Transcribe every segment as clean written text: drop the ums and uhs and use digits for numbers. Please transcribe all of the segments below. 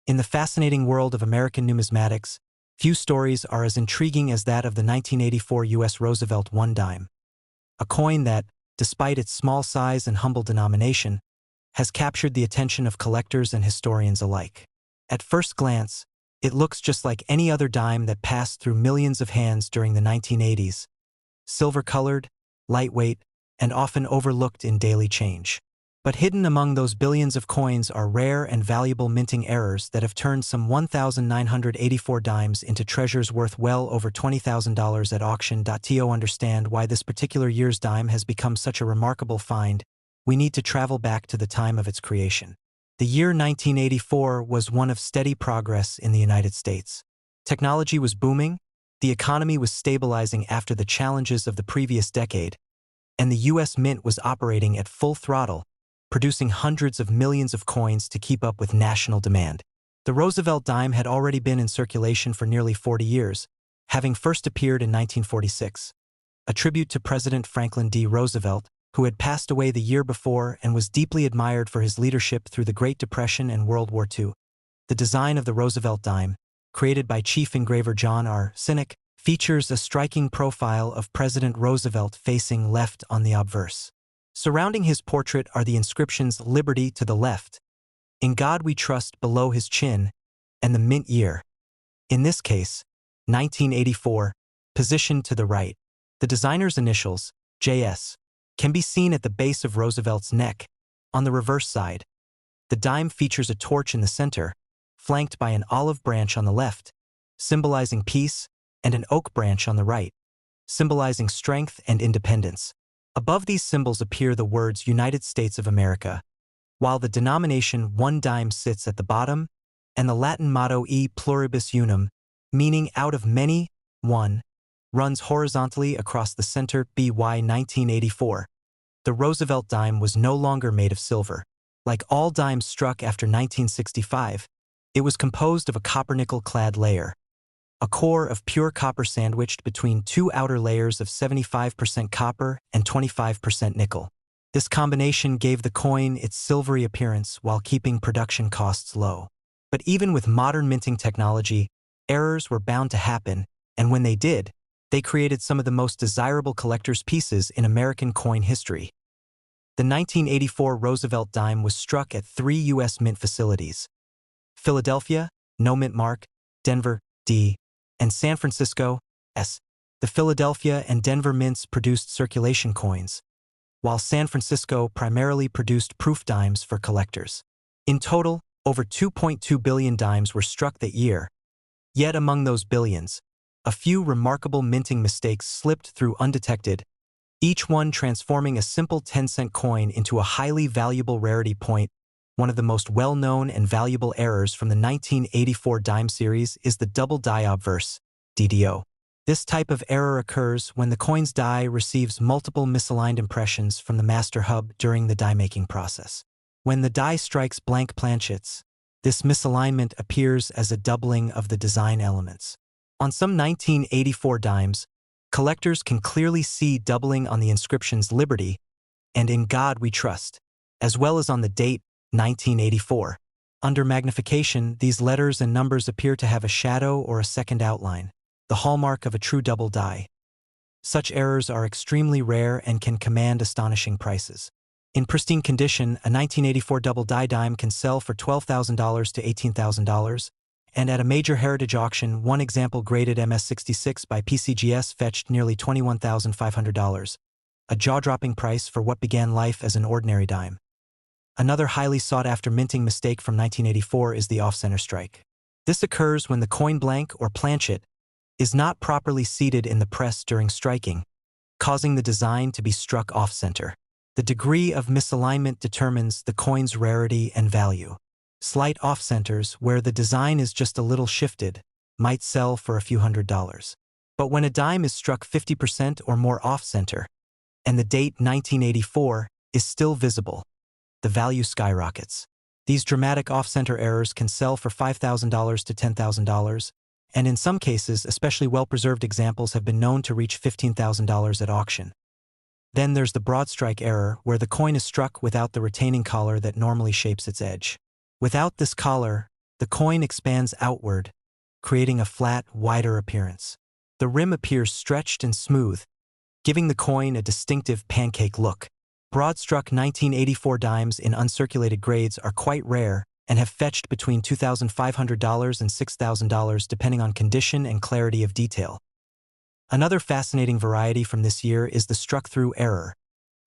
In the fascinating world of American numismatics, few stories are as intriguing as that of the 1984 U.S. Roosevelt $1. A coin that, despite its small size and humble denomination, has captured the attention of collectors and historians alike. At first glance, it looks just like any other dime that passed through millions of hands during the 1980s, silver-colored, lightweight, and often overlooked in daily change. But hidden among those billions of coins are rare and valuable minting errors that have turned some 1,984 dimes into treasures worth well over $20,000 at auction. To understand why this particular year's dime has become such a remarkable find, we need to travel back to the time of its creation. The year 1984 was one of steady progress in the United States. Technology was booming, the economy was stabilizing after the challenges of the previous decade, and the U.S. Mint was operating at full throttle, producing hundreds of millions of coins to keep up with national demand. The Roosevelt dime had already been in circulation for nearly 40 years, having first appeared in 1946. A tribute to President Franklin D. Roosevelt, who had passed away the year before and was deeply admired for his leadership through the Great Depression and World War II. The design of the Roosevelt dime, created by Chief Engraver John R. Sinek, features a striking profile of President Roosevelt facing left on the obverse. Surrounding his portrait are the inscriptions "Liberty" to the left, "In God We Trust" below his chin, and the mint year, in this case, 1984, positioned to the right. The designer's initials, JS, can be seen at the base of Roosevelt's neck. On the reverse side, the dime features a torch in the center, flanked by an olive branch on the left, symbolizing peace, and an oak branch on the right, symbolizing strength and independence. Above these symbols appear the words United States of America, while the denomination 1 dime sits at the bottom, and the Latin motto E pluribus unum, meaning out of many, one, runs horizontally across the center. BY 1984. The Roosevelt dime was no longer made of silver. Like all dimes struck after 1965, it was composed of a copper-nickel-clad layer, a core of pure copper sandwiched between two outer layers of 75% copper and 25% nickel. This combination gave the coin its silvery appearance while keeping production costs low. But even with modern minting technology, errors were bound to happen, and when they did, they created some of the most desirable collector's pieces in American coin history. The 1984 Roosevelt dime was struck at 3 U.S. mint facilities: Philadelphia, no mint mark; Denver, D; and San Francisco, S. The Philadelphia and Denver mints produced circulation coins, while San Francisco primarily produced proof dimes for collectors. In total, over 2.2 billion dimes were struck that year. Yet among those billions, a few remarkable minting mistakes slipped through undetected, each one transforming a simple 10-cent coin into a highly valuable rarity point. One of the most well-known and valuable errors from the 1984 dime series is the double die obverse, DDO. This type of error occurs when the coin's die receives multiple misaligned impressions from the master hub during the die-making process. When the die strikes blank planchets, this misalignment appears as a doubling of the design elements. On some 1984 dimes, collectors can clearly see doubling on the inscriptions "Liberty" and "In God We Trust," as well as on the date 1984. Under magnification, these letters and numbers appear to have a shadow or a second outline, the hallmark of a true double die. Such errors are extremely rare and can command astonishing prices. In pristine condition, a 1984 double die dime can sell for $12,000 to $18,000, and at a major heritage auction, one example graded MS66 by PCGS fetched nearly $21,500, a jaw-dropping price for what began life as an ordinary dime. Another highly sought-after minting mistake from 1984 is the off-center strike. This occurs when the coin blank or planchet is not properly seated in the press during striking, causing the design to be struck off-center. The degree of misalignment determines the coin's rarity and value. Slight off-centers, where the design is just a little shifted, might sell for a few $100s. But when a dime is struck 50% or more off-center, and the date 1984 is still visible, the value skyrockets. These dramatic off-center errors can sell for $5,000 to $10,000, and in some cases, especially well-preserved examples have been known to reach $15,000 at auction. Then there's the broad strike error, where the coin is struck without the retaining collar that normally shapes its edge. Without this collar, The coin expands outward, creating a flat, wider appearance. The rim appears stretched and smooth, giving the coin a distinctive pancake look. Broad-struck 1984 dimes in uncirculated grades are quite rare and have fetched between $2,500 and $6,000 depending on condition and clarity of detail. Another fascinating variety from this year is the struck-through error,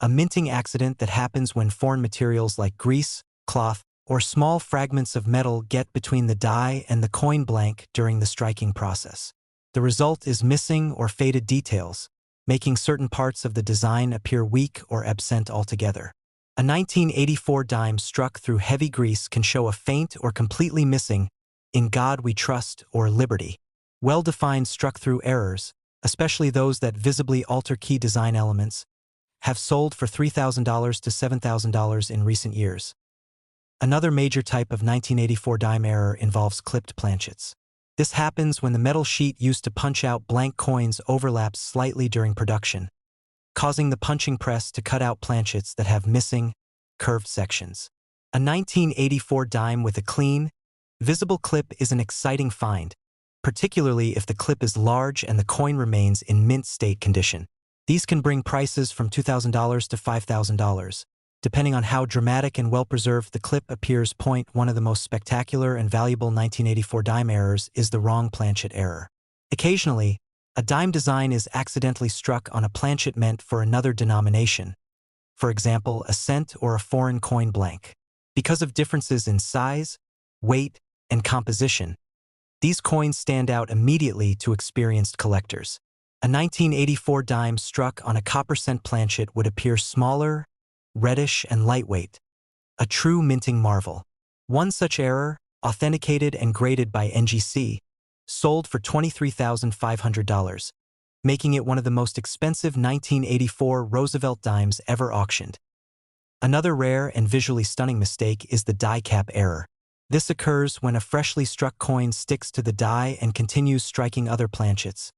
a minting accident that happens when foreign materials like grease, cloth, or small fragments of metal get between the die and the coin blank during the striking process. The result is missing or faded details, making certain parts of the design appear weak or absent altogether. A 1984 dime struck through heavy grease can show a faint or completely missing "In God We Trust" or "Liberty." Well-defined struck-through errors, especially those that visibly alter key design elements, have sold for $3,000 to $7,000 in recent years. Another major type of 1984 dime error involves clipped planchets. This happens when the metal sheet used to punch out blank coins overlaps slightly during production, causing the punching press to cut out planchets that have missing, curved sections. A 1984 dime with a clean, visible clip is an exciting find, particularly if the clip is large and the coin remains in mint state condition. These can bring prices from $2,000 to $5,000. Depending on how dramatic and well-preserved the clip appears. One of the most spectacular and valuable 1984 dime errors is the wrong planchet error. Occasionally, a dime design is accidentally struck on a planchet meant for another denomination, for example, a cent or a foreign coin blank. Because of differences in size, weight, and composition, these coins stand out immediately to experienced collectors. A 1984 dime struck on a copper cent planchet would appear smaller, reddish, and lightweight, a true minting marvel. One such error, authenticated and graded by NGC, sold for $23,500, making it one of the most expensive 1984 Roosevelt dimes ever auctioned. Another rare and visually stunning mistake is the die cap error. This occurs when a freshly struck coin sticks to the die and continues striking other planchets,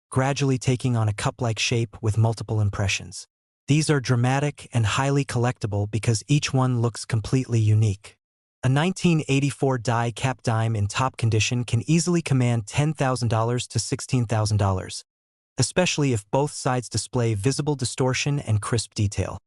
gradually taking on a cup-like shape with multiple impressions. These are dramatic and highly collectible because each one looks completely unique. A 1984 die cap dime in top condition can easily command $10,000 to $16,000, especially if both sides display visible distortion and crisp detail.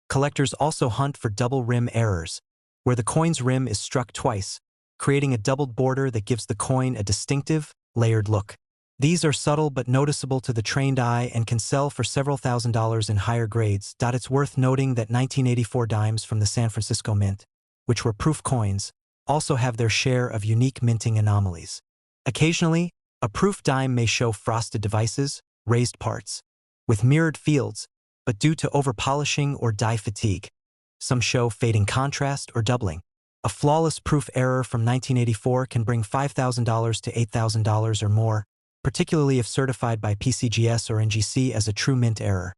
Collectors also hunt for double rim errors, where the coin's rim is struck twice, creating a doubled border that gives the coin a distinctive, layered look. These are subtle but noticeable to the trained eye and can sell for several $1,000s in higher grades. It's worth noting that 1984 dimes from the San Francisco Mint, which were proof coins, also have their share of unique minting anomalies. Occasionally, a proof dime may show frosted devices, raised parts, with mirrored fields, but due to overpolishing or die fatigue, some show fading contrast or doubling. A flawless proof error from 1984 can bring $5,000 to $8,000 or more, particularly if certified by PCGS or NGC as a true mint error.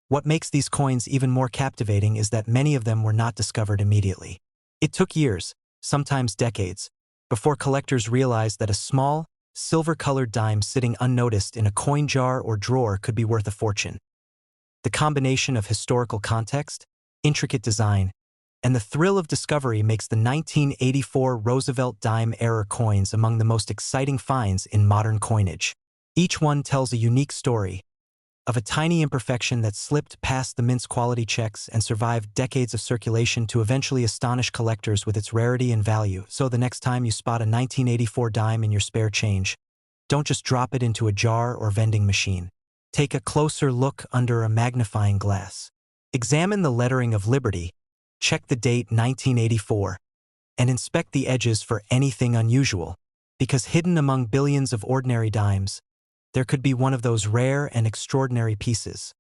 What makes these coins even more captivating is that many of them were not discovered immediately. It took years, sometimes decades, before collectors realized that a small, silver-colored dime sitting unnoticed in a coin jar or drawer could be worth a fortune. The combination of historical context, intricate design, and the thrill of discovery makes the 1984 Roosevelt dime error coins among the most exciting finds in modern coinage. Each one tells a unique story of a tiny imperfection that slipped past the mint's quality checks and survived decades of circulation to eventually astonish collectors with its rarity and value. So the next time you spot a 1984 dime in your spare change, don't just drop it into a jar or vending machine. Take a closer look under a magnifying glass. Examine the lettering of Liberty, check the date 1984, and inspect the edges for anything unusual, because hidden among billions of ordinary dimes, there could be one of those rare and extraordinary pieces.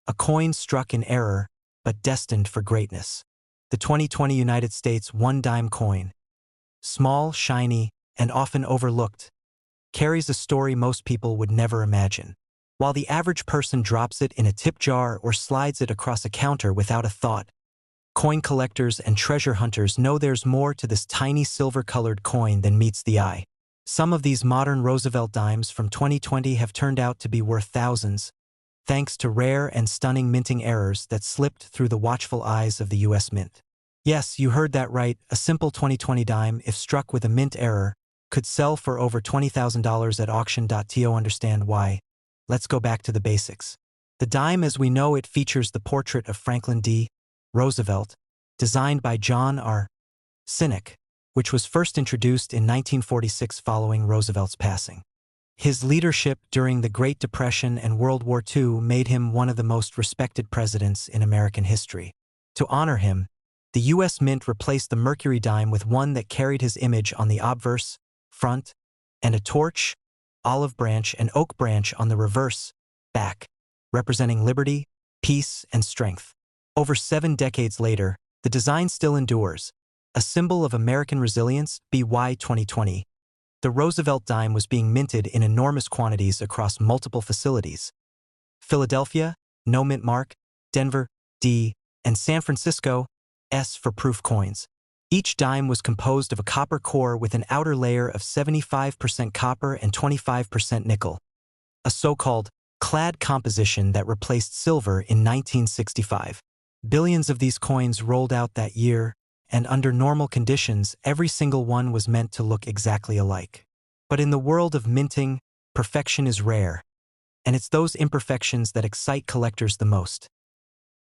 A coin struck in error, but destined for greatness. The 2020 United States one-dime coin, small, shiny, and often overlooked, carries a story most people would never imagine. While the average person drops it in a tip jar or slides it across a counter without a thought, coin collectors and treasure hunters know there's more to this tiny silver-colored coin than meets the eye. Some of these modern Roosevelt dimes from 2020 have turned out to be worth thousands, thanks to rare and stunning minting errors that slipped through the watchful eyes of the U.S. Mint. Yes, you heard that right. A simple 2020 dime, if struck with a mint error, could sell for over $20,000 at auction. To understand why, let's go back to the basics. The dime as we know it features the portrait of Franklin D. Roosevelt, designed by John R. Cynic, which was first introduced in 1946 following Roosevelt's passing. His leadership during the Great Depression and World War II made him one of the most respected presidents in American history. To honor him, the U.S. Mint replaced the Mercury dime with one that carried his image on the obverse, front, and a torch, olive branch, and oak branch on the reverse, back, representing liberty, peace, and strength. Over 7 decades later, the design still endures, a symbol of American resilience. By 2020, the Roosevelt dime was being minted in enormous quantities across multiple facilities. Philadelphia, no mint mark, Denver, D, and San Francisco, S for proof coins. Each dime was composed of a copper core with an outer layer of 75% copper and 25% nickel, a so-called clad composition that replaced silver in 1965. Billions of these coins rolled out that year, and under normal conditions, every single one was meant to look exactly alike. But in the world of minting, perfection is rare, and it's those imperfections that excite collectors the most.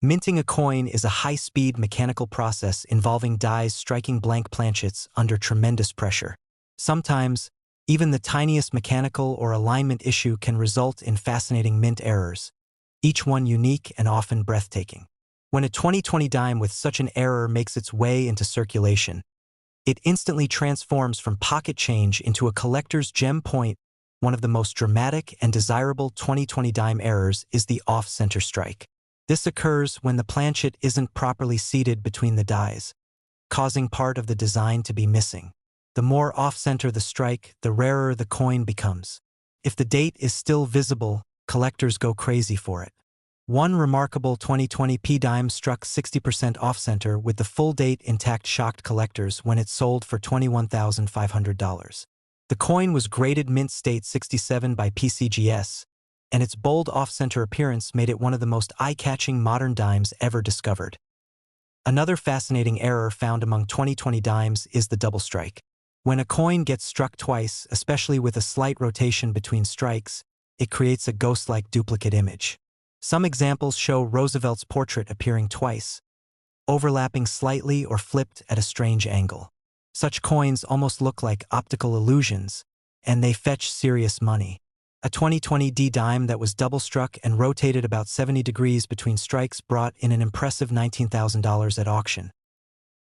Minting a coin is a high-speed mechanical process involving dies striking blank planchets under tremendous pressure. Sometimes, even the tiniest mechanical or alignment issue can result in fascinating mint errors, each one unique and often breathtaking. When a 2020 dime with such an error makes its way into circulation, it instantly transforms from pocket change into a collector's gem. One of the most dramatic and desirable 2020 dime errors is the off-center strike. This occurs when the planchet isn't properly seated between the dies, causing part of the design to be missing. The more off-center the strike, the rarer the coin becomes. If the date is still visible, collectors go crazy for it. One remarkable 2020 dime struck 60% off-center with the full date intact, shocked collectors when it sold for $21,500. The coin was graded mint state 67 by PCGS, and its bold off-center appearance made it one of the most eye-catching modern dimes ever discovered. Another fascinating error found among 2020 dimes is the double strike. When a coin gets struck twice, especially with a slight rotation between strikes, it creates a ghost-like duplicate image. Some examples show Roosevelt's portrait appearing twice, overlapping slightly or flipped at a strange angle. Such coins almost look like optical illusions, and they fetch serious money. A 2020 D dime that was double-struck and rotated about 70 degrees between strikes brought in an impressive $19,000 at auction.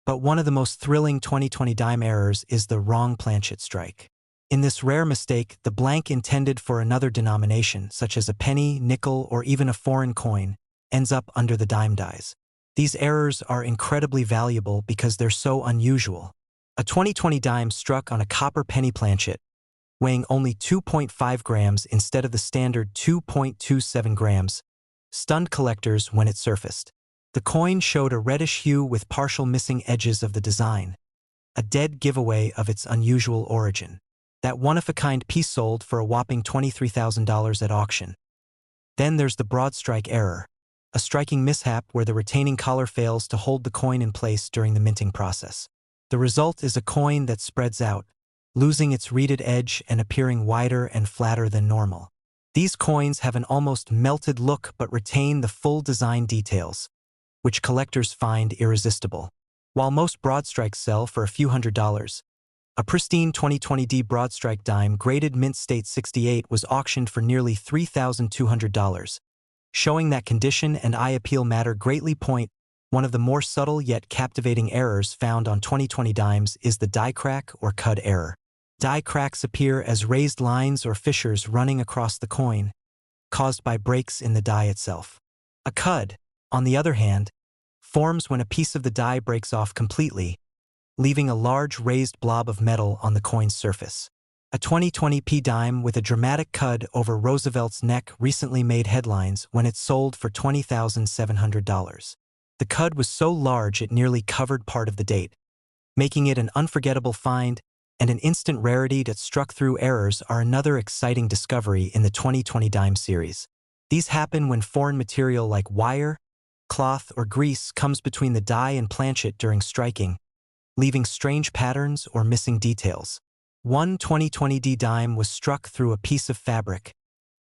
But one of the most thrilling 2020 dime errors is the wrong planchet strike. In this rare mistake, the blank intended for another denomination, such as a penny, nickel, or even a foreign coin, ends up under the dime dies. These errors are incredibly valuable because they're so unusual. A 2020 dime struck on a copper penny planchet, weighing only 2.5 grams instead of the standard 2.27 grams, stunned collectors when it surfaced. The coin showed a reddish hue with partial missing edges of the design, a dead giveaway of its unusual origin. That one-of-a-kind piece sold for a whopping $23,000 at auction. Then there's the broad strike error, a striking mishap where the retaining collar fails to hold the coin in place during the minting process. The result is a coin that spreads out, losing its reeded edge and appearing wider and flatter than normal. These coins have an almost melted look but retain the full design details, which collectors find irresistible. While most broad strikes sell for a few $100s, a pristine 2020 D broad strike dime graded mint state 68 was auctioned for nearly $3,200, showing that condition and eye appeal matter greatly. One of the more subtle yet captivating errors found on 2020 dimes is the die crack or cud error. Die cracks appear as raised lines or fissures running across the coin, caused by breaks in the die itself. A cud, on the other hand, forms when a piece of the die breaks off completely, leaving a large raised blob of metal on the coin's surface. A 2020 dime with a dramatic cud over Roosevelt's neck recently made headlines when it sold for $20,700. The cud was so large it nearly covered part of the date, making it an unforgettable find, and an instant rarity that struck through errors are another exciting discovery in the 2020 dime series. These happen when foreign material like wire, cloth, or grease comes between the die and planchet during striking, leaving strange patterns or missing details. One 2020D dime was struck through a piece of fabric,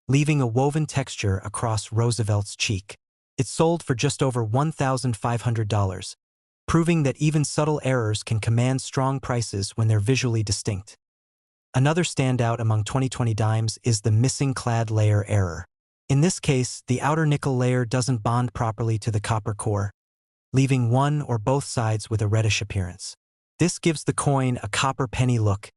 leaving a woven texture across Roosevelt's cheek. It sold for just over $1,500, proving that even subtle errors can command strong prices when they're visually distinct. Another standout among 2020 dimes is the missing clad layer error. In this case, the outer nickel layer doesn't bond properly to the copper core, leaving one or both sides with a reddish appearance. This gives the coin a copper penny look,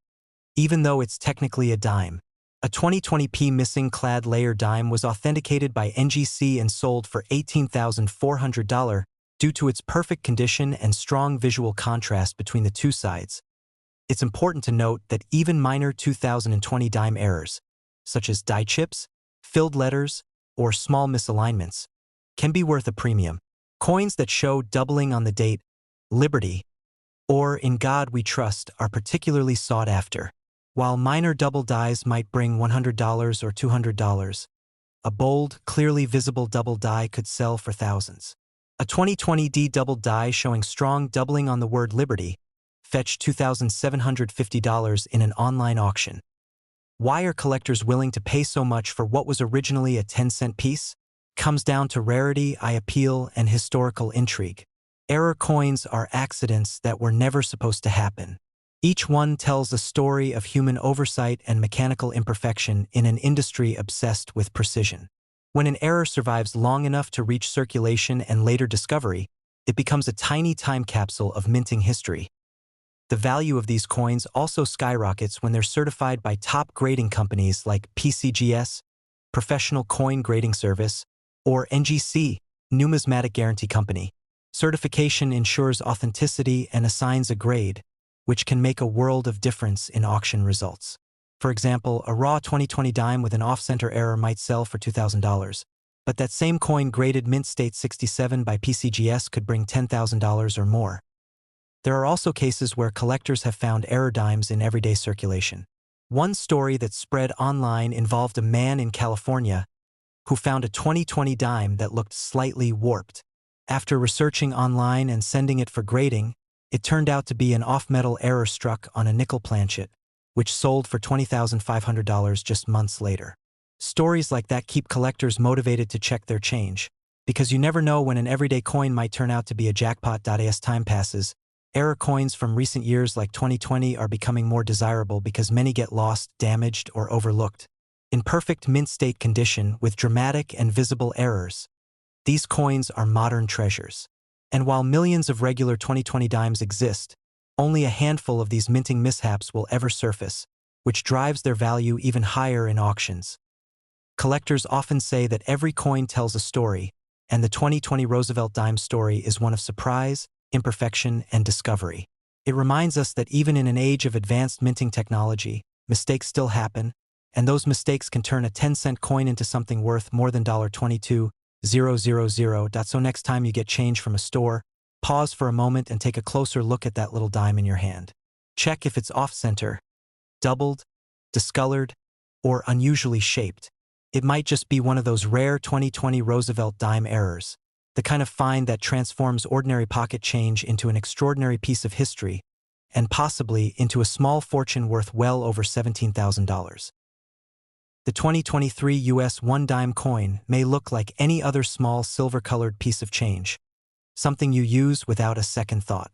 even though it's technically a dime. A 2020p missing clad layer dime was authenticated by NGC and sold for $18,400 due to its perfect condition and strong visual contrast between the two sides. It's important to note that even minor 2020 dime errors, such as die chips, filled letters, or small misalignments, can be worth a premium. Coins that show doubling on the date, Liberty, or In God We Trust are particularly sought after. While minor double dies might bring $100 or $200, a bold, clearly visible double die could sell for thousands. A 2020D double die showing strong doubling on the word Liberty fetched $2,750 in an online auction. Why are collectors willing to pay so much for what was originally a 10-cent piece? Comes down to rarity, eye appeal, and historical intrigue. Error coins are accidents that were never supposed to happen. Each one tells a story of human oversight and mechanical imperfection in an industry obsessed with precision. When an error survives long enough to reach circulation and later discovery, it becomes a tiny time capsule of minting history. The value of these coins also skyrockets when they're certified by top grading companies like PCGS, Professional Coin Grading Service, or NGC, Numismatic Guarantee Company. Certification ensures authenticity and assigns a grade, which can make a world of difference in auction results. For example, a raw 2020 dime with an off-center error might sell for $2,000, but that same coin graded Mint State 67 by PCGS could bring $10,000 or more. There are also cases where collectors have found error dimes in everyday circulation. One story that spread online involved a man in California who found a 2020 dime that looked slightly warped. After researching online and sending it for grading, it turned out to be an off-metal error struck on a nickel planchet, which sold for $20,500 just months later. Stories like that keep collectors motivated to check their change, because you never know when an everyday coin might turn out to be a jackpot. As time passes, error coins from recent years like 2020 are becoming more desirable because many get lost, damaged, or overlooked. In perfect mint state condition with dramatic and visible errors, these coins are modern treasures. And while millions of regular 2020 dimes exist, only a handful of these minting mishaps will ever surface, which drives their value even higher in auctions. Collectors often say that every coin tells a story, and the 2020 Roosevelt dime story is one of surprise, imperfection, and discovery. It reminds us that even in an age of advanced minting technology, mistakes still happen, and those mistakes can turn a 10-cent coin into something worth more than $22,000. So next time you get change from a store, pause for a moment and take a closer look at that little dime in your hand. Check if it's off-center, doubled, discolored, or unusually shaped. It might just be one of those rare 2020 Roosevelt dime errors, the kind of find that transforms ordinary pocket change into an extraordinary piece of history, and possibly into a small fortune worth well over $17,000. The 2023 US 1-dime coin may look like any other small silver-colored piece of change, something you use without a second thought.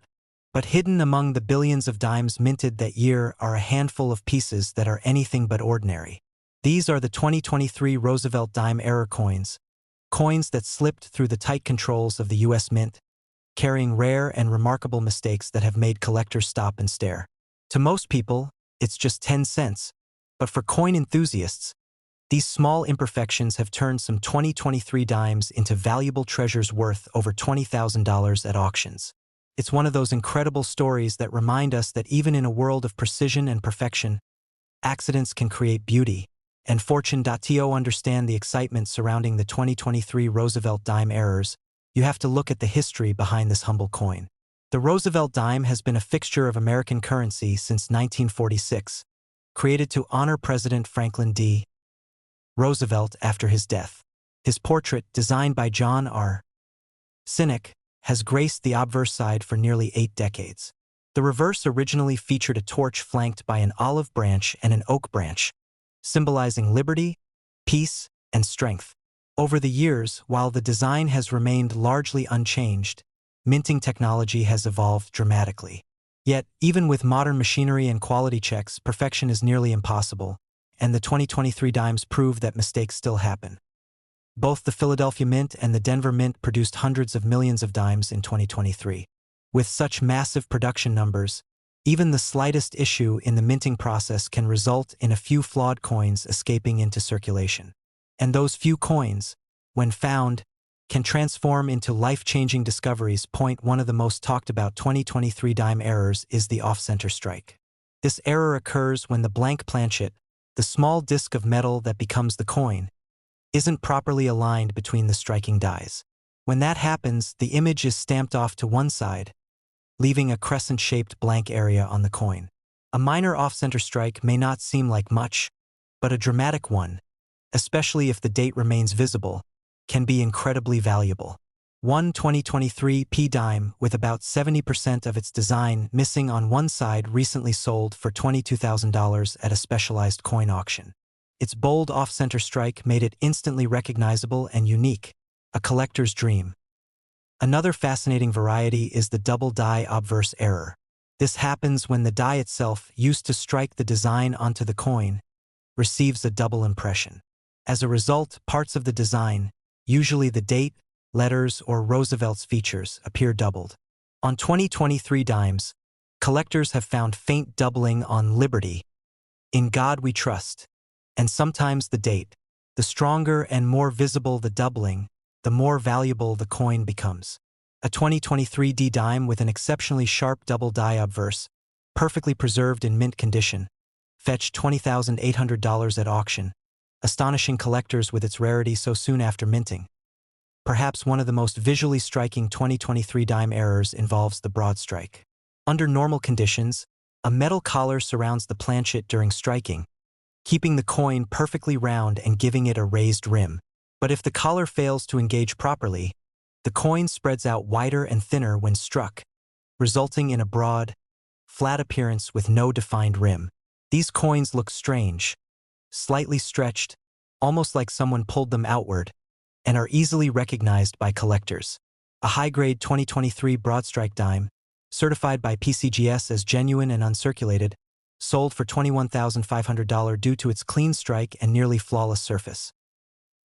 But hidden among the billions of dimes minted that year are a handful of pieces that are anything but ordinary. These are the 2023 Roosevelt dime error coins, coins that slipped through the tight controls of the US Mint, carrying rare and remarkable mistakes that have made collectors stop and stare. To most people, it's just 10 cents, but for coin enthusiasts, these small imperfections have turned some 2023 dimes into valuable treasures worth over $20,000 at auctions. It's one of those incredible stories that remind us that even in a world of precision and perfection, accidents can create beauty. And Fortune.to understand the excitement surrounding the 2023 Roosevelt dime errors, you have to look at the history behind this humble coin. The Roosevelt dime has been a fixture of American currency since 1946, created to honor President Franklin D. Roosevelt after his death. His portrait, designed by John R. Cynic, has graced the obverse side for nearly 8 decades. The reverse originally featured a torch flanked by an olive branch and an oak branch, symbolizing liberty, peace, and strength. Over the years, while the design has remained largely unchanged, minting technology has evolved dramatically. Yet, even with modern machinery and quality checks, perfection is nearly impossible, and the 2023 dimes prove that mistakes still happen. Both the Philadelphia Mint and the Denver Mint produced hundreds of millions of dimes in 2023. With such massive production numbers, even the slightest issue in the minting process can result in a few flawed coins escaping into circulation. And those few coins, when found, can transform into life-changing discoveries. One of the most talked about 2023 dime errors is the off-center strike. This error occurs when the blank planchet, the small disc of metal that becomes the coin, isn't properly aligned between the striking dies. When that happens, the image is stamped off to one side, leaving a crescent-shaped blank area on the coin. A minor off-center strike may not seem like much, but a dramatic one, especially if the date remains visible, can be incredibly valuable. One 2023 P-dime with about 70% of its design missing on one side recently sold for $22,000 at a specialized coin auction. Its bold off-center strike made it instantly recognizable and unique, a collector's dream. Another fascinating variety is the double die obverse error. This happens when the die itself, used to strike the design onto the coin, receives a double impression. As a result, parts of the design, usually the date, letters, or Roosevelt's features, appear doubled. On 2023 dimes, collectors have found faint doubling on Liberty, In God We Trust, and sometimes the date. The stronger and more visible the doubling, the more valuable the coin becomes. A 2023 D dime with an exceptionally sharp double die obverse, perfectly preserved in mint condition, fetched $20,800 at auction, astonishing collectors with its rarity so soon after minting. Perhaps one of the most visually striking 2023 dime errors involves the broad strike. Under normal conditions, a metal collar surrounds the planchet during striking, keeping the coin perfectly round and giving it a raised rim. But if the collar fails to engage properly, the coin spreads out wider and thinner when struck, resulting in a broad, flat appearance with no defined rim. These coins look strange, slightly stretched, almost like someone pulled them outward, and are easily recognized by collectors. A high-grade 2023 broadstrike dime, certified by PCGS as genuine and uncirculated, sold for $21,500 due to its clean strike and nearly flawless surface.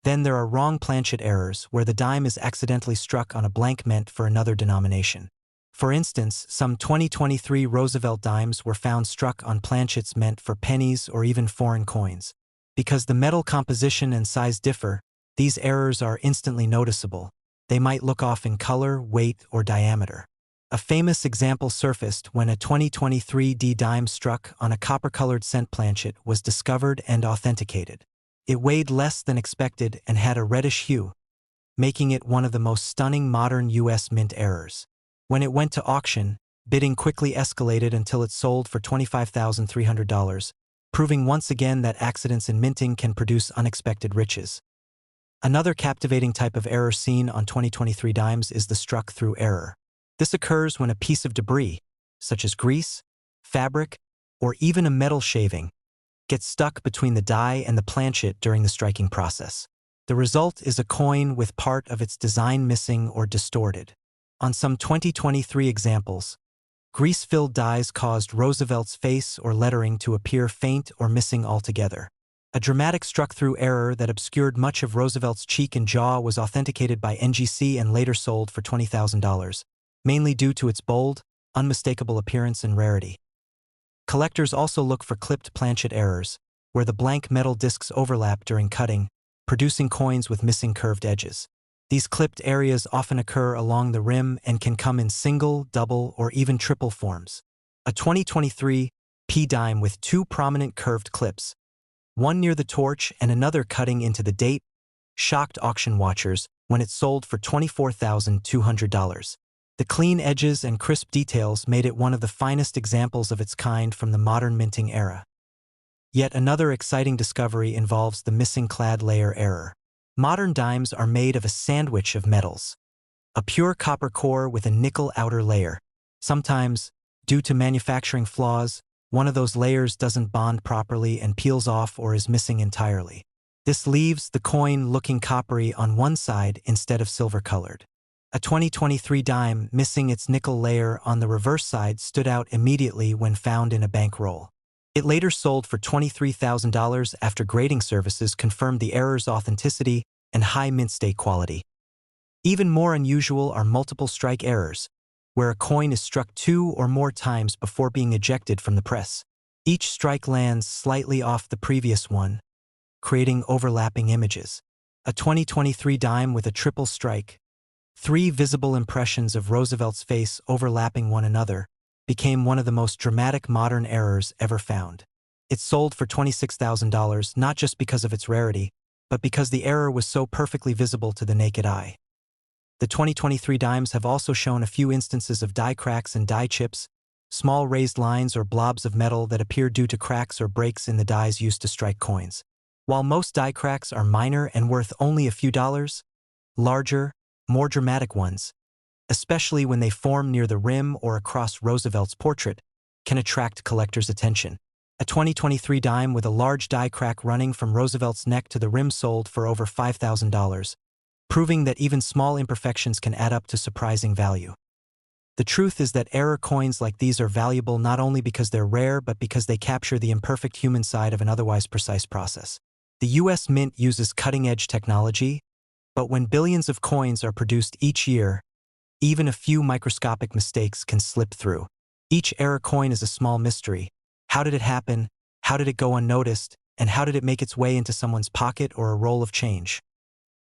Then there are wrong planchet errors where the dime is accidentally struck on a blank meant for another denomination. For instance, some 2023 Roosevelt dimes were found struck on planchets meant for pennies or even foreign coins. Because the metal composition and size differ, these errors are instantly noticeable. They might look off in color, weight, or diameter. A famous example surfaced when a 2023 D dime struck on a copper-colored cent planchet was discovered and authenticated. It weighed less than expected and had a reddish hue, making it one of the most stunning modern U.S. mint errors. When it went to auction, bidding quickly escalated until it sold for $25,300, proving once again that accidents in minting can produce unexpected riches. Another captivating type of error seen on 2023 dimes is the struck-through error. This occurs when a piece of debris, such as grease, fabric, or even a metal shaving, gets stuck between the die and the planchet during the striking process. The result is a coin with part of its design missing or distorted. On some 2023 examples, grease-filled dies caused Roosevelt's face or lettering to appear faint or missing altogether. A dramatic struck-through error that obscured much of Roosevelt's cheek and jaw was authenticated by NGC and later sold for $20,000, mainly due to its bold, unmistakable appearance and rarity. Collectors also look for clipped planchet errors, where the blank metal discs overlap during cutting, producing coins with missing curved edges. These clipped areas often occur along the rim and can come in single, double, or even triple forms. A 2023 P dime with two prominent curved clips, one near the torch and another cutting into the date, shocked auction watchers when it sold for $24,200. The clean edges and crisp details made it one of the finest examples of its kind from the modern minting era. Yet another exciting discovery involves the missing clad layer error. Modern dimes are made of a sandwich of metals. a pure copper core with a nickel outer layer. Sometimes, due to manufacturing flaws, one of those layers doesn't bond properly and peels off or is missing entirely. This leaves the coin looking coppery on one side instead of silver-colored. A 2023 dime missing its nickel layer on the reverse side stood out immediately when found in a bankroll. It later sold for $23,000 after grading services confirmed the error's authenticity and high mint state quality. Even more unusual are multiple strike errors, where a coin is struck 2 or more times before being ejected from the press. Each strike lands slightly off the previous one, creating overlapping images. A 2023 dime with a triple strike, 3 visible impressions of Roosevelt's face overlapping one another, became one of the most dramatic modern errors ever found. It sold for $26,000 not just because of its rarity, but because the error was so perfectly visible to the naked eye. The 2023 dimes have also shown a few instances of die cracks and die chips, small raised lines or blobs of metal that appear due to cracks or breaks in the dies used to strike coins. While most die cracks are minor and worth only a few dollars, larger, more dramatic ones, especially when they form near the rim or across Roosevelt's portrait, can attract collectors' attention. A 2023 dime with a large die crack running from Roosevelt's neck to the rim sold for over $5,000, proving that even small imperfections can add up to surprising value. The truth is that error coins like these are valuable not only because they're rare but because they capture the imperfect human side of an otherwise precise process. The U.S. Mint uses cutting-edge technology, but when billions of coins are produced each year, even a few microscopic mistakes can slip through. Each error coin is a small mystery. How did it happen? How did it go unnoticed? And how did it make its way into someone's pocket or a roll of change?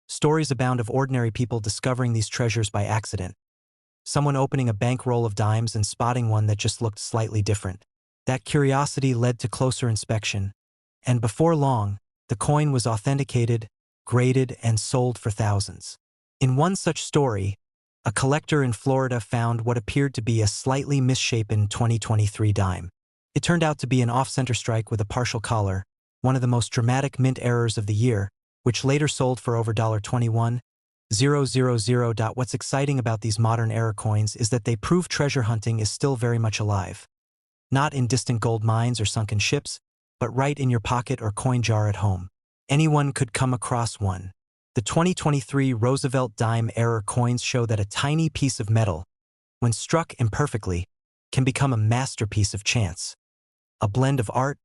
Stories abound of ordinary people discovering these treasures by accident. Someone opening a bankroll of dimes and spotting one that just looked slightly different. That curiosity led to closer inspection, and before long, the coin was authenticated, graded, and sold for thousands. In one such story, a collector in Florida found what appeared to be a slightly misshapen 2023 dime. It turned out to be an off-center strike with a partial collar, one of the most dramatic mint errors of the year, which later sold for over $21,000. What's exciting about these modern error coins is that they prove treasure hunting is still very much alive. Not in distant gold mines or sunken ships, but right in your pocket or coin jar at home. Anyone could come across one. The 2023 Roosevelt dime error coins show that a tiny piece of metal, when struck imperfectly, can become a masterpiece of chance. A blend of art,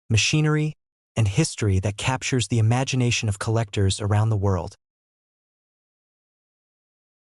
machinery, and history that captures the imagination of collectors around the world.